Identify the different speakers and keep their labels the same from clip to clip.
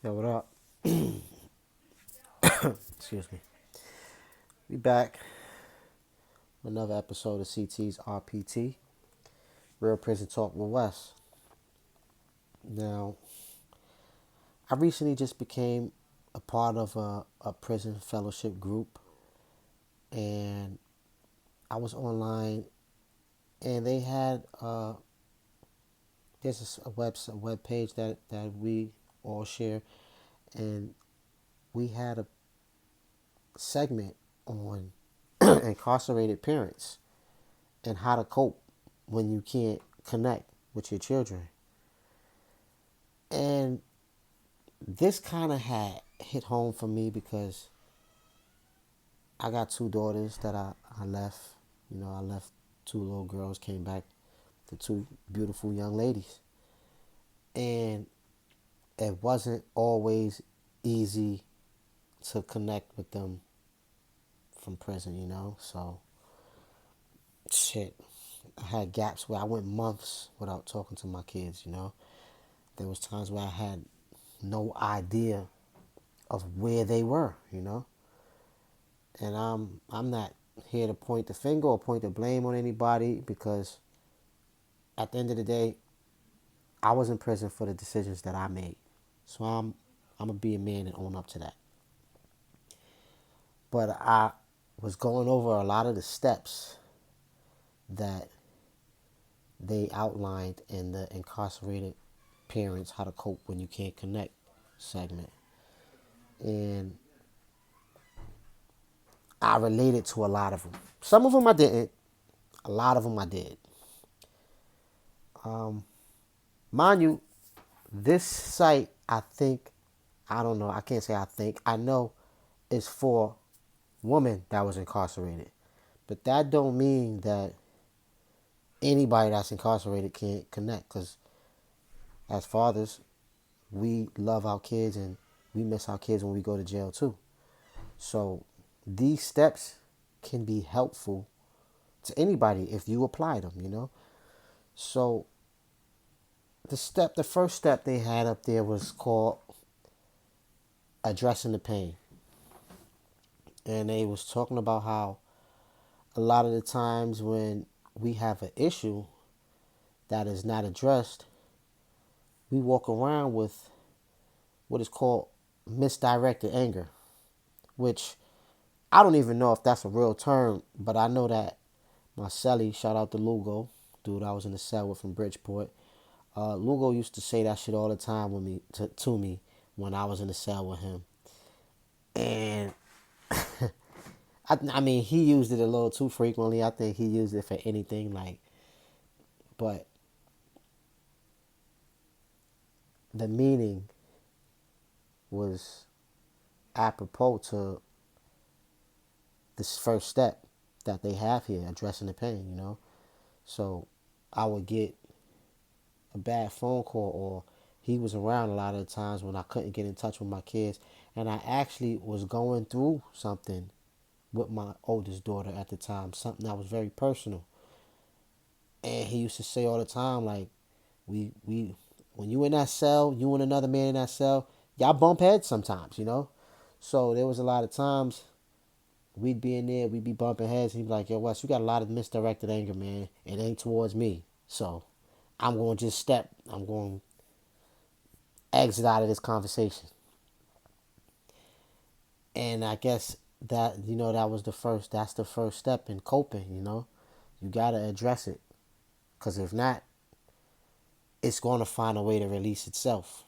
Speaker 1: Yo, what up? Excuse me. We back with another episode of CT's RPT, Real Prison Talk with Wes. Now, I recently just became a part of a prison fellowship group, and I was online, and they had there's a web page that we all share, and we had a segment on incarcerated parents and how to cope when you can't connect with your children. And this kind of had hit home for me because I got two daughters that I left. I left two little girls, came back to two beautiful young ladies. And it wasn't always easy to connect with them from prison. So, shit. I had gaps where I went months without talking to my kids. There was times where I had no idea of where they were. And I'm not here to point the finger or point the blame on anybody because at the end of the day, I was in prison for the decisions that I made. So I'm gonna be a man and own up to that. But I was going over a lot of the steps that they outlined in the incarcerated parents how to cope when you can't connect segment. And I related to a lot of them. Some of them I didn't. A lot of them I did. Mind you, this site, I don't know, I can't say I think, I know it's for women that was incarcerated. But that don't mean that anybody that's incarcerated can't connect. Because as fathers, we love our kids and we miss our kids when we go to jail too. So these steps can be helpful to anybody if you apply them. So the first step they had up there was called addressing the pain. And they was talking about how a lot of the times when we have an issue that is not addressed, we walk around with what is called misdirected anger, which I don't even know if that's a real term, but I know that my celly, shout out to Lugo, dude I was in the cell with from Bridgeport. Lugo used to say that shit all the time with me to me when I was in the cell with him, and I mean he used it a little too frequently. I think he used it for anything but the meaning was apropos to this first step that they have here, addressing the pain. So I would get a bad phone call or he was around a lot of the times when I couldn't get in touch with my kids. And I actually was going through something with my oldest daughter at the time, something that was very personal. And he used to say all the time, like, we when you in that cell, you and another man in that cell, y'all bump heads sometimes. So there was a lot of times we'd be in there, we'd be bumping heads, and he'd be like, yo, Wes, you got a lot of misdirected anger, man. It ain't towards me. So I'm going to exit out of this conversation. And I guess that's the first step in coping. You got to address it. Because if not, it's going to find a way to release itself.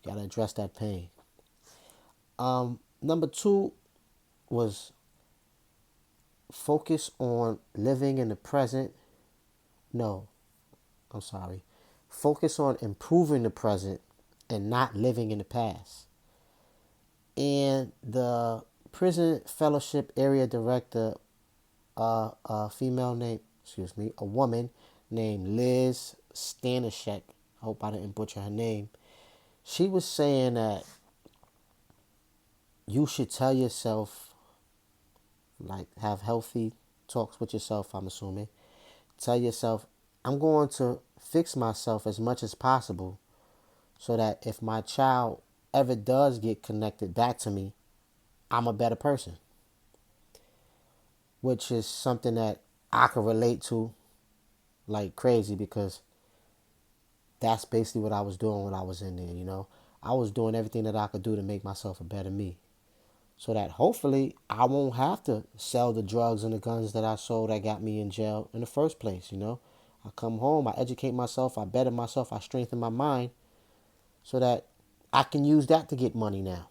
Speaker 1: You got to address that pain. Number two was focus on living in the present. No, I'm sorry. Focus on improving the present and not living in the past. And the prison fellowship area director, a woman named Liz Stanishek. I hope I didn't butcher her name. She was saying that you should tell yourself, like, have healthy talks with yourself, I'm assuming. Tell yourself, I'm going to fix myself as much as possible so that if my child ever does get connected back to me, I'm a better person, which is something that I can relate to like crazy because that's basically what I was doing when I was in there, you know. I was doing everything that I could do to make myself a better me. So that hopefully I won't have to sell the drugs and the guns that I sold that got me in jail in the first place, you know. I come home, I educate myself, I better myself, I strengthen my mind so that I can use that to get money now.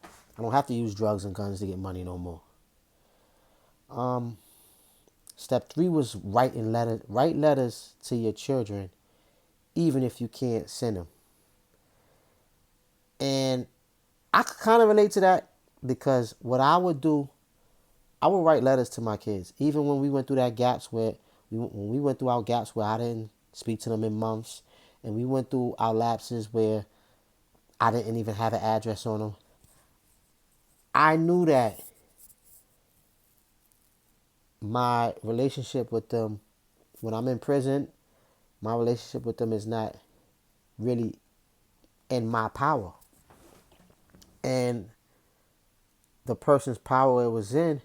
Speaker 1: I don't have to use drugs and guns to get money no more. Step 3 was write letters to your children even if you can't send them. And I could kind of relate to that because what I would do, I would write letters to my kids, even when we went through that gaps where when we went through our gaps where I didn't speak to them in months, and we went through our lapses where I didn't even have an address on them. I knew that my relationship with them, when I'm in prison, my relationship with them is not really in my power, and the person's power it was in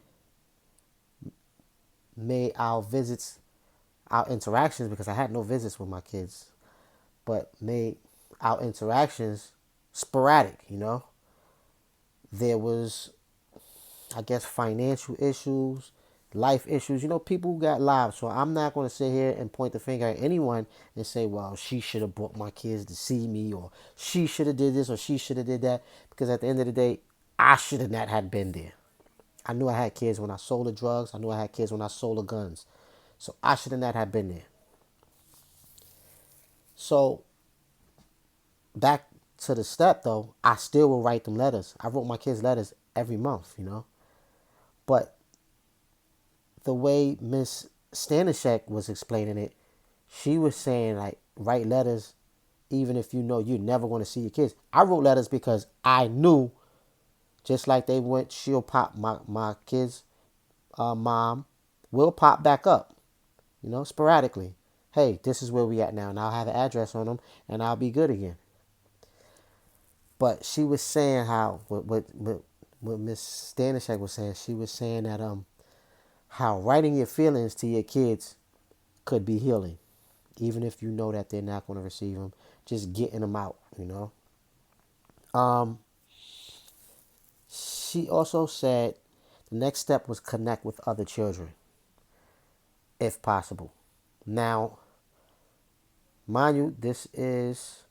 Speaker 1: made our visits, our interactions, because I had no visits with my kids, but made our interactions sporadic, you know. There was, I guess, financial issues, life issues. You know, people who got lives. So I'm not going to sit here and point the finger at anyone and say, well, she should have brought my kids to see me, or she should have did this, or she should have did that. Because at the end of the day, I should have not had been there. I knew I had kids when I sold the drugs. I knew I had kids when I sold the guns. So I should have not had been there. So back to the step though, I still will write them letters. I wrote my kids letters every month, you know. But the way Miss Stanishek was explaining it, she was saying like write letters even if you know you're never going to see your kids. I wrote letters because I knew just like they went, she'll pop my kids' mom will pop back up, you know, sporadically. Hey, this is where we at now, and I'll have an address on them, and I'll be good again. But she was saying how what Miss Stanishek was saying. She was saying that how writing your feelings to your kids could be healing, even if you know that they're not going to receive them. Just getting them out, you know. Um, she also said the next step was connect with other children, if possible. Now, mind you, this is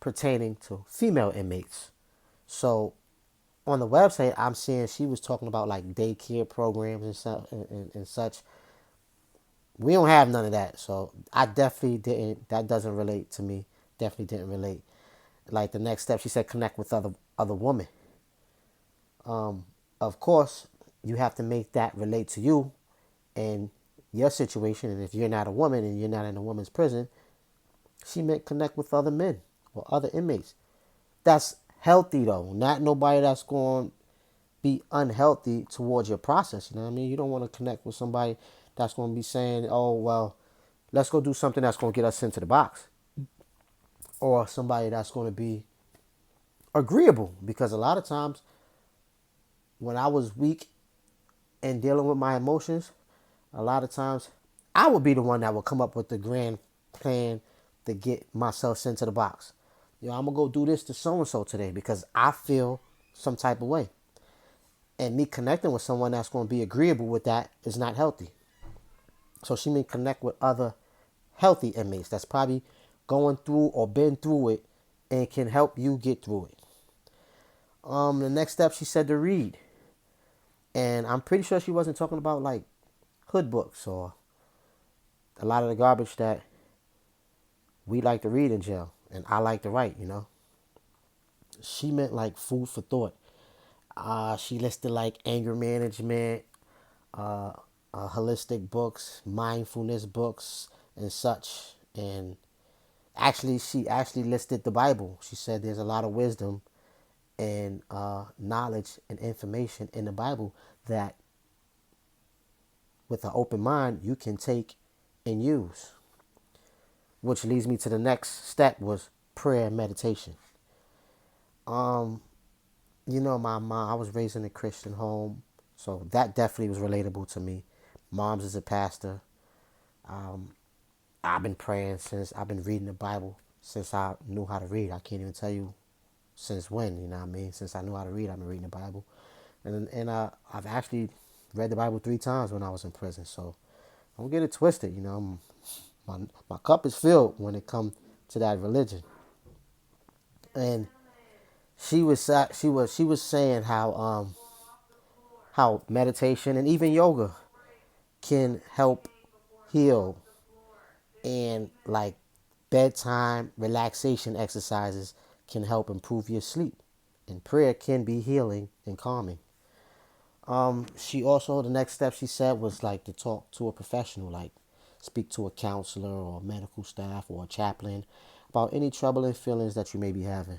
Speaker 1: pertaining to female inmates. So on the website, I'm seeing she was talking about like daycare programs and such. We don't have none of that, so I definitely didn't. That doesn't relate to me. Definitely didn't relate. Like the next step, she said connect with other women. Of course, you have to make that relate to you and your situation. And if you're not a woman and you're not in a woman's prison, she meant connect with other men or other inmates. That's healthy though, not nobody that's going to be unhealthy towards your process. You know what I mean? You don't want to connect with somebody that's going to be saying, oh, well, let's go do something that's going to get us into the box. Or somebody that's going to be agreeable. Because a lot of times when I was weak and dealing with my emotions, a lot of times I would be the one that would come up with the grand plan to get myself sent to the box. You know, I'm going to go do this to so-and-so today because I feel some type of way. And me connecting with someone that's going to be agreeable with that is not healthy. So she may connect with other healthy inmates that's probably going through or been through it and can help you get through it. The next step she said to read. And I'm pretty sure she wasn't talking about like hood books or a lot of the garbage that we like to read in jail and I like to write, you know. She meant like food for thought. She listed like anger management, uh, holistic books, mindfulness books, and such. And actually, she actually listed the Bible. She said there's a lot of wisdom and knowledge and information in the Bible that, with an open mind, you can take and use. which leads me to the next step was prayer and meditation. Um, my mom, I was raised in a Christian home, so that definitely was relatable to me. Mom's is a pastor. Um, I've been praying since I've been reading the Bible since I knew how to read. I can't even tell you since when, you know what I mean? Since I knew how to read, I've been reading the Bible. And I've actually read the Bible 3 times when I was in prison. So don't get it twisted, my cup is filled when it comes to that religion. And she was saying how meditation and even yoga can help heal, and like bedtime relaxation exercises can help improve your sleep, and prayer can be healing and calming. She also, the next step she said was like to talk to a professional, like speak to a counselor or medical staff or a chaplain about any troubling feelings that you may be having.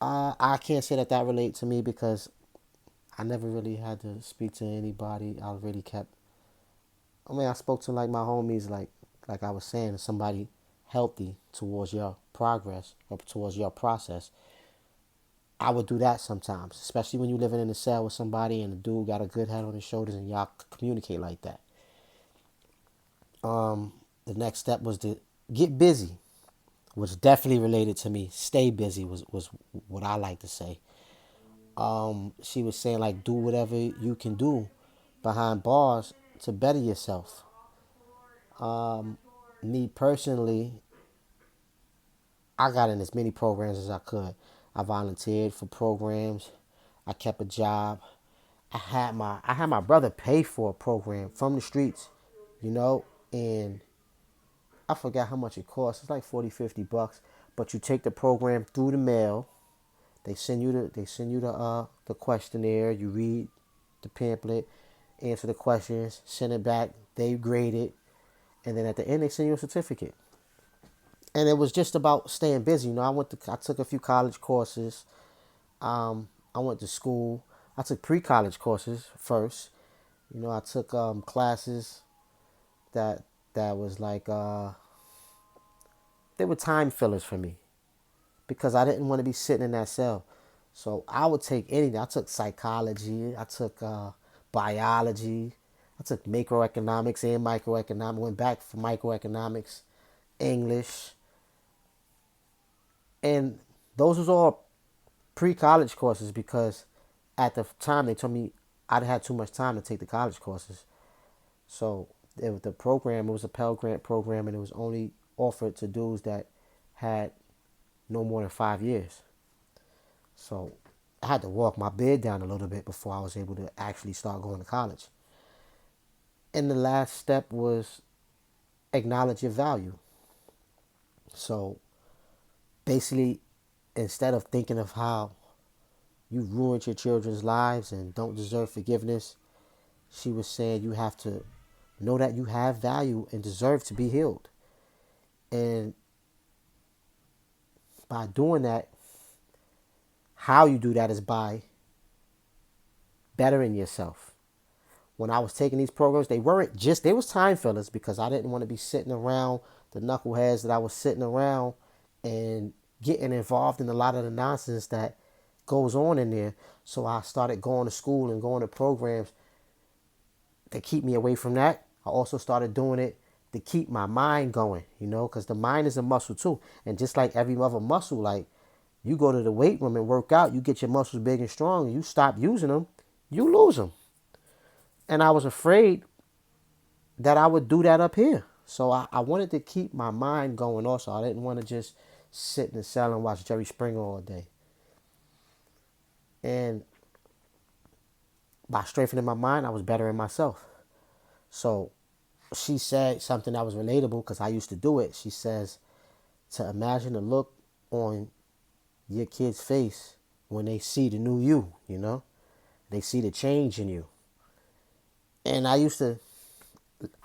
Speaker 1: I can't say that that relate to me because I never really had to speak to anybody. I really kept. I mean, I spoke to like my homies, like I was saying, somebody healthy towards your progress or towards your process. I would do that sometimes, especially when you're living in a cell with somebody and the dude got a good head on his shoulders and y'all communicate like that. The next step was to get busy, which definitely related to me. Stay busy was what I like to say. She was saying like do whatever you can do behind bars to better yourself. Me personally, I got in as many programs as I could. I volunteered for programs. I kept a job. I had my brother pay for a program from the streets, you know, and I forgot how much it costs. It's like 40, $50. But you take the program through the mail. They send you the questionnaire. You read the pamphlet, answer the questions, send it back. They grade it, and then at the end they send you a certificate. And it was just about staying busy. I took a few college courses. I went to school. I took pre-college courses first. I took classes that was like they were time fillers for me because I didn't want to be sitting in that cell. So I would take anything. I took psychology. I took biology. I took macroeconomics and microeconomics. Went back for microeconomics, English, and those was all pre-college courses because at the time they told me I'd had too much time to take the college courses. So the program, it was a Pell Grant program, and it was only offered to dudes that had no more than 5 years. So I had to walk my bed down a little bit before I was able to actually start going to college. And the last step was acknowledge your value. So basically, instead of thinking of how you ruined your children's lives and don't deserve forgiveness, she was saying you have to know that you have value and deserve to be healed. And by doing that, how you do that is by bettering yourself. When I was taking these programs, they was time fillers because I didn't want to be sitting around the knuckleheads that I was sitting around and getting involved in a lot of the nonsense that goes on in there. So I started going to school and going to programs to keep me away from that. I also started doing it to keep my mind going, because the mind is a muscle too. And just like every other muscle, like you go to the weight room and work out, you get your muscles big and strong, and you stop using them, you lose them. And I was afraid that I would do that up here. So I wanted to keep my mind going also. I didn't want to just sit in the cell and watch Jerry Springer all day. And by strengthening my mind, I was bettering myself. So she said something that was relatable because I used to do it. She says to imagine the look on your kid's face when they see the new you. They see the change in you. And I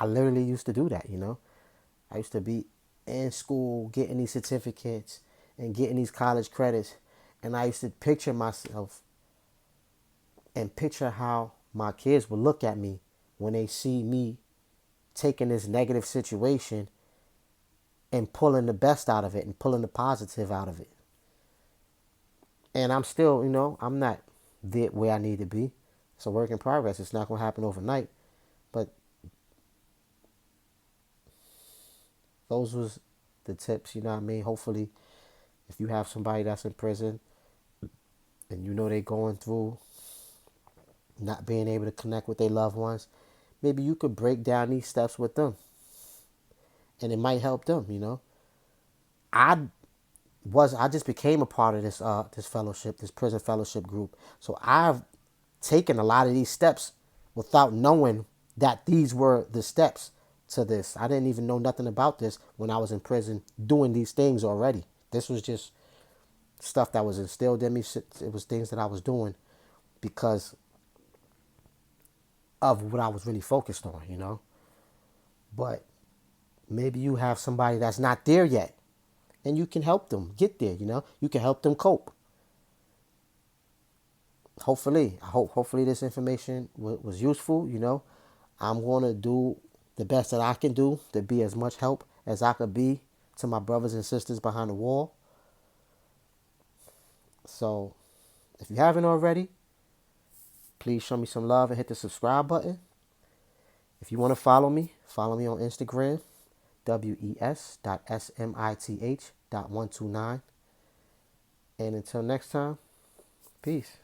Speaker 1: literally used to do that. I used to be in school getting these certificates and getting these college credits. And I used to picture myself and picture how my kids would look at me when they see me taking this negative situation and pulling the best out of it and pulling the positive out of it. And I'm still, I'm not there where I need to be. It's a work in progress. It's not going to happen overnight. But those was the tips, you know what I mean? Hopefully, if you have somebody that's in prison and you know they're going through not being able to connect with their loved ones, maybe you could break down these steps with them and it might help them. I I just became a part of this fellowship, this prison fellowship group. So I've taken a lot of these steps without knowing that these were the steps to this. I didn't even know nothing about this when I was in prison doing these things already. This was just stuff that was instilled in me. It was things that I was doing because of what I was really focused on. But maybe you have somebody that's not there yet and you can help them get there. You can help them cope. Hopefully this information was useful. I'm going to do the best that I can do to be as much help as I could be to my brothers and sisters behind the wall. So if you haven't already, please show me some love and hit the subscribe button. If you want to follow me on Instagram, wes.smith.129. And until next time, peace.